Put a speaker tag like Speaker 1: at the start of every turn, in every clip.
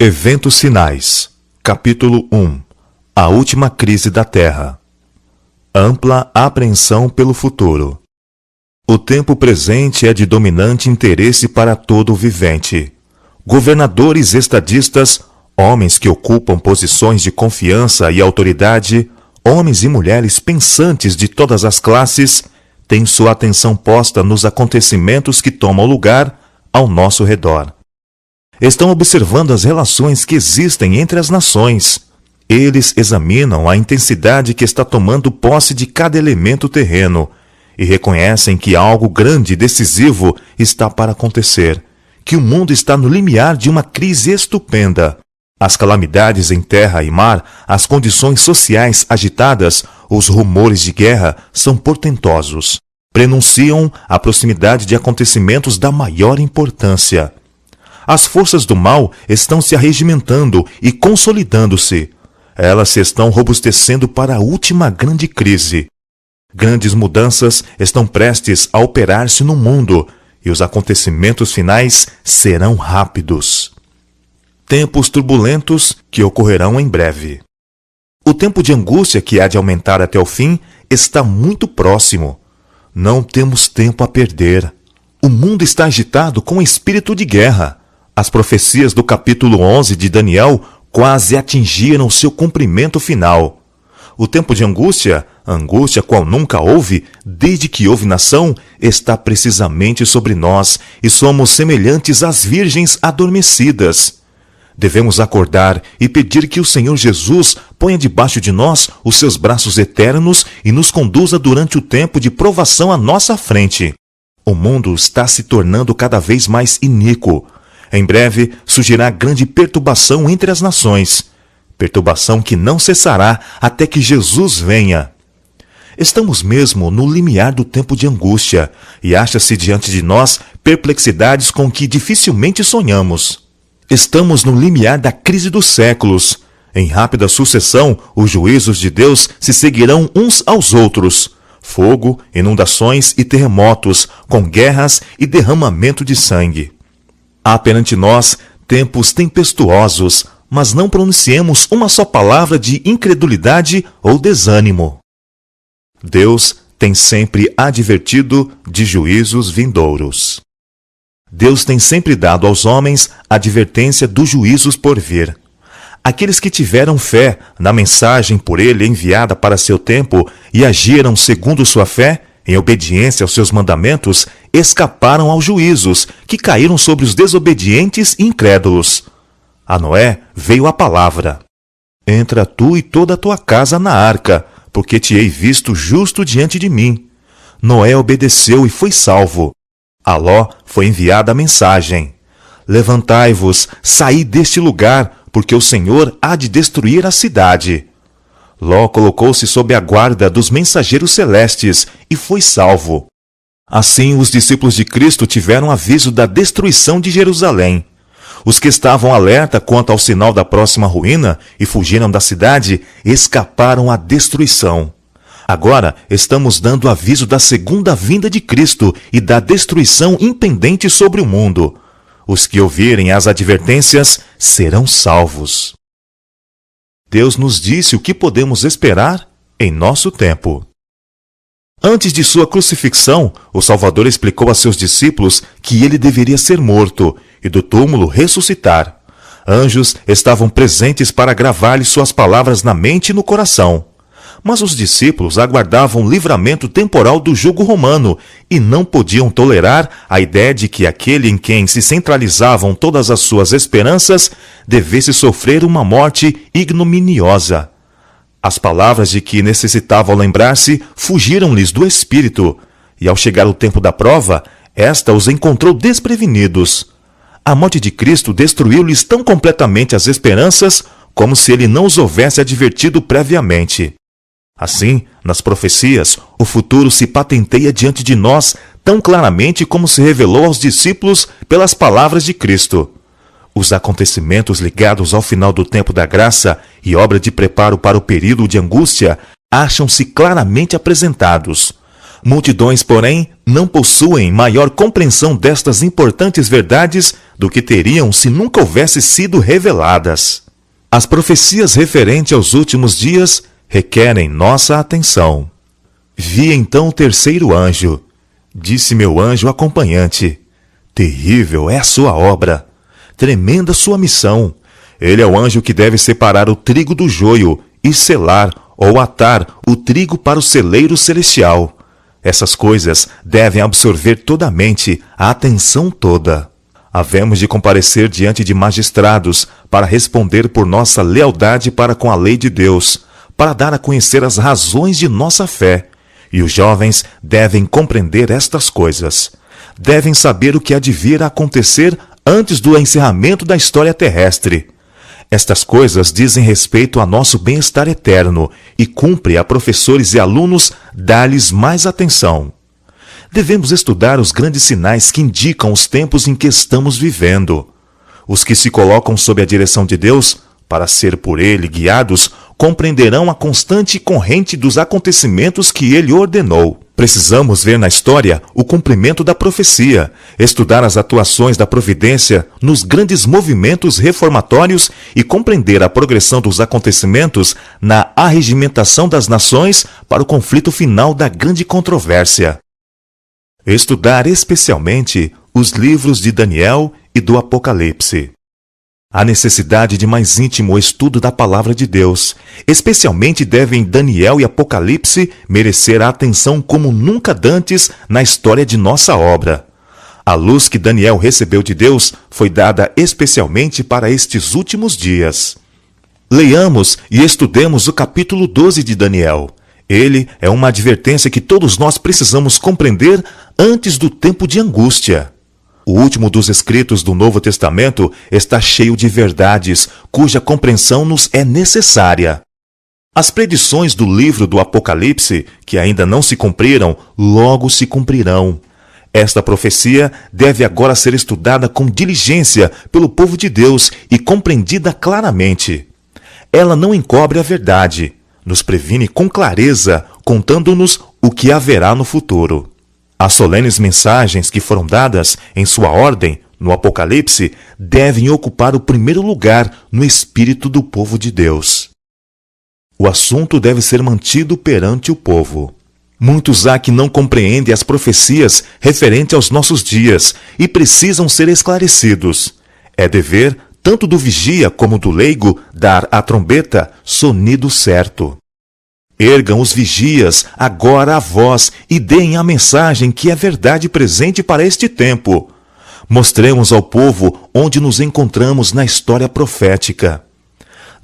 Speaker 1: Eventos Sinais. Capítulo 1. A última crise da Terra. Ampla apreensão pelo futuro. O tempo presente é de dominante interesse para todo o vivente. Governadores estadistas, homens que ocupam posições de confiança e autoridade, homens e mulheres pensantes de todas as classes, têm sua atenção posta nos acontecimentos que tomam lugar ao nosso redor. Estão observando as relações que existem entre as nações. Eles examinam a intensidade que está tomando posse de cada elemento terreno e reconhecem que algo grande e decisivo está para acontecer, que o mundo está no limiar de uma crise estupenda. As calamidades em terra e mar, as condições sociais agitadas, os rumores de guerra são portentosos. Prenunciam a proximidade de acontecimentos da maior importância. As forças do mal estão se arregimentando e consolidando-se. Elas se estão robustecendo para a última grande crise. Grandes mudanças estão prestes a operar-se no mundo e os acontecimentos finais serão rápidos. Tempos turbulentos que ocorrerão em breve. O tempo de angústia que há de aumentar até o fim está muito próximo. Não temos tempo a perder. O mundo está agitado com espírito de guerra. As profecias do capítulo 11 de Daniel quase atingiram seu cumprimento final. O tempo de angústia, angústia qual nunca houve, desde que houve nação, está precisamente sobre nós e somos semelhantes às virgens adormecidas. Devemos acordar e pedir que o Senhor Jesus ponha debaixo de nós os seus braços eternos e nos conduza durante o tempo de provação à nossa frente. O mundo está se tornando cada vez mais iníquo. Em breve surgirá grande perturbação entre as nações, perturbação que não cessará até que Jesus venha. Estamos mesmo no limiar do tempo de angústia, e acha-se diante de nós perplexidades com que dificilmente sonhamos. Estamos no limiar da crise dos séculos. Em rápida sucessão, os juízos de Deus se seguirão uns aos outros. Fogo, inundações e terremotos, com guerras e derramamento de sangue. Há perante nós tempos tempestuosos, mas não pronunciemos uma só palavra de incredulidade ou desânimo. Deus tem sempre advertido de juízos vindouros. Deus tem sempre dado aos homens a advertência dos juízos por vir. Aqueles que tiveram fé na mensagem por ele enviada para seu tempo e agiram segundo sua fé, em obediência aos seus mandamentos, escaparam aos juízos que caíram sobre os desobedientes e incrédulos. A Noé veio a palavra: Entra tu e toda a tua casa na arca, porque te hei visto justo diante de mim. Noé obedeceu e foi salvo. A Ló foi enviada a mensagem: Levantai-vos, saí deste lugar, porque o Senhor há de destruir a cidade. Ló colocou-se sob a guarda dos mensageiros celestes e foi salvo. Assim, os discípulos de Cristo tiveram aviso da destruição de Jerusalém. Os que estavam alerta quanto ao sinal da próxima ruína e fugiram da cidade, escaparam à destruição. Agora, estamos dando aviso da segunda vinda de Cristo e da destruição impendente sobre o mundo. Os que ouvirem as advertências serão salvos. Deus nos disse o que podemos esperar em nosso tempo. Antes de sua crucifixão, o Salvador explicou a seus discípulos que ele deveria ser morto e do túmulo ressuscitar. Anjos estavam presentes para gravar-lhe suas palavras na mente e no coração. Mas os discípulos aguardavam livramento temporal do jugo romano e não podiam tolerar a ideia de que aquele em quem se centralizavam todas as suas esperanças devesse sofrer uma morte ignominiosa. As palavras de que necessitavam lembrar-se fugiram-lhes do espírito, e ao chegar o tempo da prova, esta os encontrou desprevenidos. A morte de Cristo destruiu-lhes tão completamente as esperanças como se ele não os houvesse advertido previamente. Assim, nas profecias, o futuro se patenteia diante de nós tão claramente como se revelou aos discípulos pelas palavras de Cristo. Os acontecimentos ligados ao final do tempo da graça e obra de preparo para o período de angústia acham-se claramente apresentados. Multidões, porém, não possuem maior compreensão destas importantes verdades do que teriam se nunca houvessem sido reveladas. As profecias referentes aos últimos dias requerem nossa atenção. Vi então o terceiro anjo. Disse meu anjo acompanhante: terrível é a sua obra, tremenda sua missão. Ele é o anjo que deve separar o trigo do joio e selar ou atar o trigo para o celeiro celestial. Essas coisas devem absorver toda a mente, a atenção toda. Havemos de comparecer diante de magistrados para responder por nossa lealdade para com a lei de Deus, para dar a conhecer as razões de nossa fé. E os jovens devem compreender estas coisas. Devem saber o que há de vir a acontecer antes do encerramento da história terrestre. Estas coisas dizem respeito a nosso bem-estar eterno e cumpre a professores e alunos dar-lhes mais atenção. Devemos estudar os grandes sinais que indicam os tempos em que estamos vivendo. Os que se colocam sob a direção de Deus, para ser por Ele guiados, compreenderão a constante corrente dos acontecimentos que Ele ordenou. Precisamos ver na história o cumprimento da profecia, estudar as atuações da providência nos grandes movimentos reformatórios e compreender a progressão dos acontecimentos na arregimentação das nações para o conflito final da grande controvérsia. Estudar especialmente os livros de Daniel e do Apocalipse. Há necessidade de mais íntimo estudo da palavra de Deus. Especialmente devem Daniel e Apocalipse merecer a atenção como nunca dantes na história de nossa obra. A luz que Daniel recebeu de Deus foi dada especialmente para estes últimos dias. Leiamos e estudemos o capítulo 12 de Daniel. Ele é uma advertência que todos nós precisamos compreender antes do tempo de angústia. O último dos escritos do Novo Testamento está cheio de verdades, cuja compreensão nos é necessária. As predições do livro do Apocalipse, que ainda não se cumpriram, logo se cumprirão. Esta profecia deve agora ser estudada com diligência pelo povo de Deus e compreendida claramente. Ela não encobre a verdade, nos previne com clareza, contando-nos o que haverá no futuro. As solenes mensagens que foram dadas em sua ordem no Apocalipse devem ocupar o primeiro lugar no espírito do povo de Deus. O assunto deve ser mantido perante o povo. Muitos há que não compreendem as profecias referentes aos nossos dias e precisam ser esclarecidos. É dever tanto do vigia como do leigo dar à trombeta sonido certo. Ergam os vigias agora a voz e deem a mensagem que é verdade presente para este tempo. Mostremos ao povo onde nos encontramos na história profética.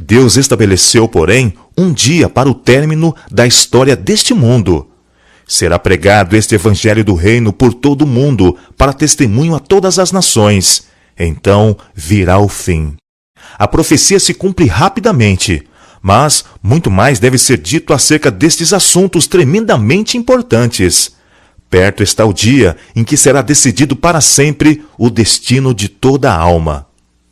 Speaker 1: Deus estabeleceu, porém, um dia para o término da história deste mundo. Será pregado este evangelho do reino por todo o mundo para testemunho a todas as nações. Então virá o fim. A profecia se cumpre rapidamente. Mas muito mais deve ser dito acerca destes assuntos tremendamente importantes. Perto está o dia em que será decidido para sempre o destino de toda a alma.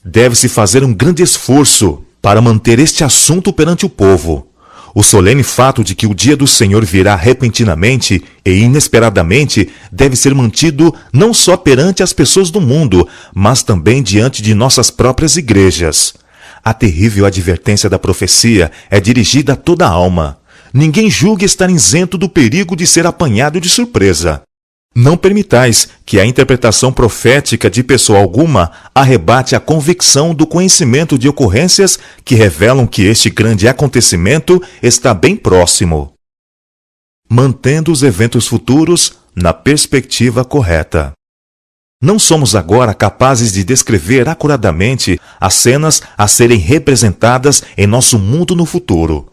Speaker 1: Deve-se fazer um grande esforço para manter este assunto perante o povo. O solene fato de que o dia do Senhor virá repentinamente e inesperadamente deve ser mantido não só perante as pessoas do mundo, mas também diante de nossas próprias igrejas. A terrível advertência da profecia é dirigida a toda a alma. Ninguém julgue estar isento do perigo de ser apanhado de surpresa. Não permitais que a interpretação profética de pessoa alguma arrebate a convicção do conhecimento de ocorrências que revelam que este grande acontecimento está bem próximo. Mantendo os eventos futuros na perspectiva correta. Não somos agora capazes de descrever acuradamente as cenas a serem representadas em nosso mundo no futuro.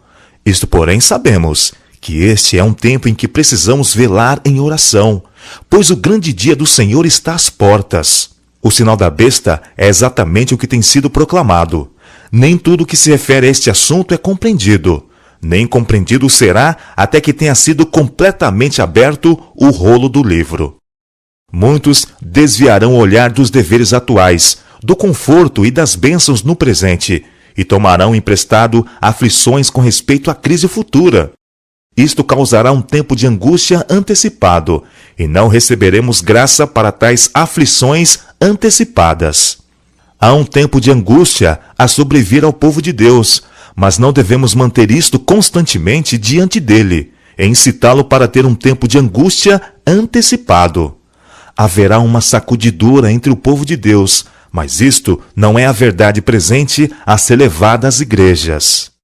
Speaker 1: Isto, porém, sabemos que este é um tempo em que precisamos velar em oração, pois o grande dia do Senhor está às portas. O sinal da besta é exatamente o que tem sido proclamado. Nem tudo que se refere a este assunto é compreendido. Nem compreendido será até que tenha sido completamente aberto o rolo do livro. Muitos desviarão o olhar dos deveres atuais, do conforto e das bênçãos no presente, e tomarão emprestado aflições com respeito à crise futura. isto causará um tempo de angústia antecipado, e não receberemos graça para tais aflições antecipadas. Há um tempo de angústia a sobrevir ao povo de Deus, mas não devemos manter isto constantemente diante dele, e incitá-lo para ter um tempo de angústia antecipado. Haverá uma sacudidura entre o povo de Deus, mas isto não é a verdade presente a ser levada às igrejas.